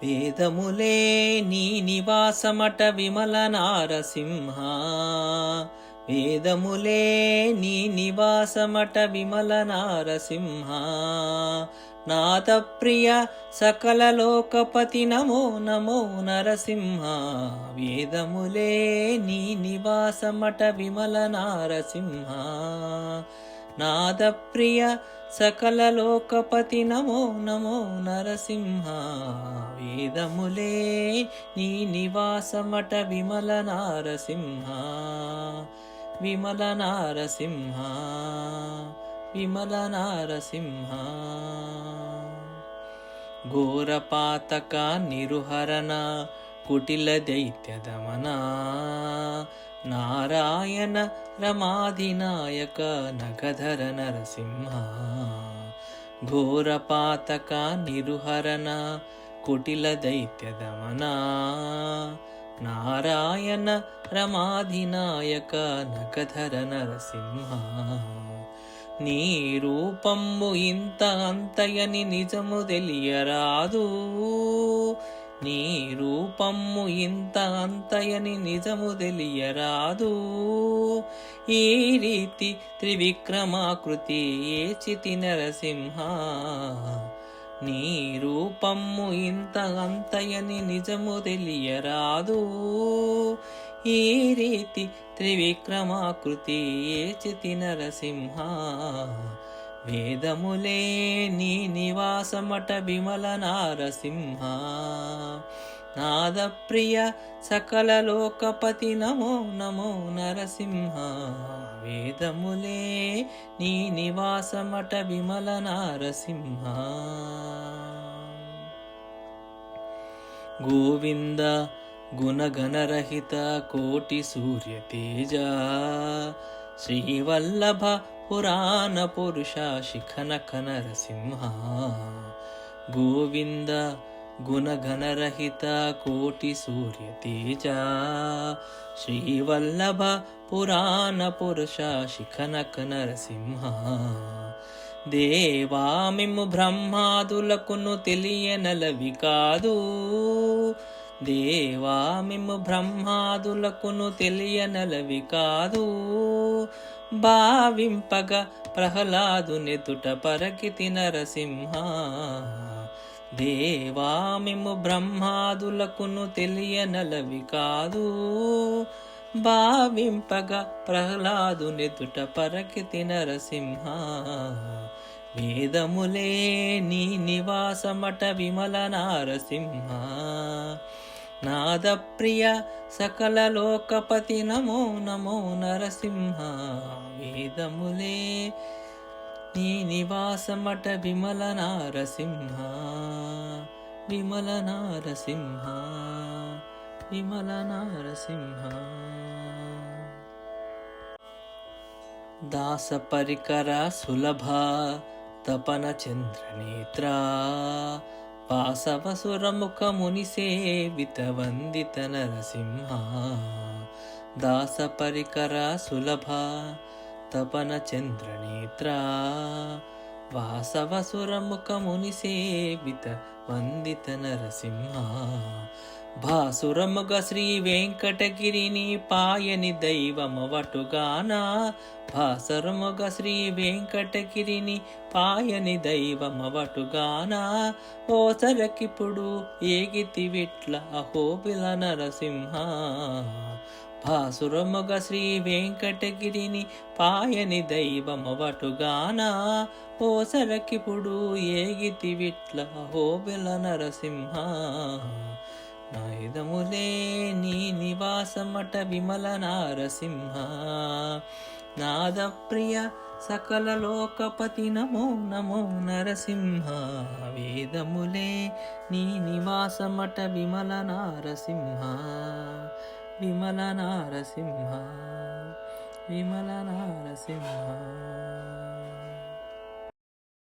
వేదములే నీ నివాసమట విమల నారసింహ. వేదములే నీ నివాసమట విమల నారసింహ. నాదప్రియ సకల లోకపతి నమో నమో నరసింహ. వేదములే నీ నివాసమట విమల నారసింహ. నాదప్రియ సకల లోకపతి నమో నమో నరసింహ. వేదములే నీ నివాసమట విమల నారసింహ. విమల నారసింహ. విమల నారసింహ. ఘోరపాతక నిరుహరణ కుటిల దైత్య దమన. నారాయణ రమాధినాయక నగధర నరసింహ. ఘోరపాతక నిరుహరణ కుటిల దైత్య దమన. నారాయణ రమాధినాయక నగధర నరసింహ. నీ రూపము ఇంత అంతయని నిజము తెలియరాదు. నీ రూపము ఇంత అంతయని నిజము తెలియరాదు. ఈ రీతి త్రివిక్రమాకృతి ఏచితి నరసింహ. నీ రూపము ఇంత అంతయని నిజము తెలియరాదు. ఈ రీతి త్రివిక్రమాకృతి ఏచితి నరసింహ. వేదములే నీ నివాసమట విమల నారసింహ. నాదప్రియ సకల లోకపతి నమో నమో నరసింహ. వేదములే నీ నివాసమట విమల నారసింహ. గోవింద గుణగణరహిత కోటి సూర్య తేజ. శ్రీవల్లభ పురాణ పురుష శిఖనక నరసింహ. గోవింద గుణగణరహిత కోటి సూర్య తేజ. శ్రీవల్లభ పురాణ పురుష శిఖనక నరసింహ. దేవా మిమ్ము బ్రహ్మాదులకును తెలియనలవి కాదు. దేవా మిమ్ము బ్రహ్మాదులకును తెలియనలవి కాదు. భావింపగ ప్రహ్లాదునెదుట పరకితి నరసింహ. దేవా మిమ్ము బ్రహ్మాదులకును తెలియనలవి కాదు. భావింపగ ప్రహ్లాదునెదుట పరకితి నరసింహ. వేదములే నీ నివాసమట విమల నారసింహ. నాదప్రియ సకల లోకపతి నమో నమో నరసింహ. వేదములే నీ నివాసమట విమల నారసింహ. విమల నారసింహ. విమల నారసింహ. దాస పరికర సులభ తపన చంద్రనేత్ర. వాసవసురముఖ ముని సేవిత వందిత నరసింహ. దాస పరికర సులభ తపన చంద్రనేత్ర. వాసవసురముఖ ముని సేవిత వందిత నరసింహ. భాసురముగ శ్రీ వెంకటగిరిని పాయని దైవమవటుగాన. భాసురముగ శ్రీ వెంకటగిరిని పాయని దైవమవటుగాన. ఓసరకిప్పుడు ఏగితి విట్ల అహోబిల నరసింహ. భాసురముగ శ్రీ వెంకటగిరిని పాయని దైవమవటుగాన. ఓసరకిప్పుడు ఏగితి విట్ల అహోబిల నరసింహ. వేదములే నీ నివాసమట విమల నారసింహ. నాదప్రియ సకల లోకపతి నమో నమో నరసింహ. వేదములే నీ నివాసమట విమల నారసింహ. విమల నారసింహ. విమల నారసింహ.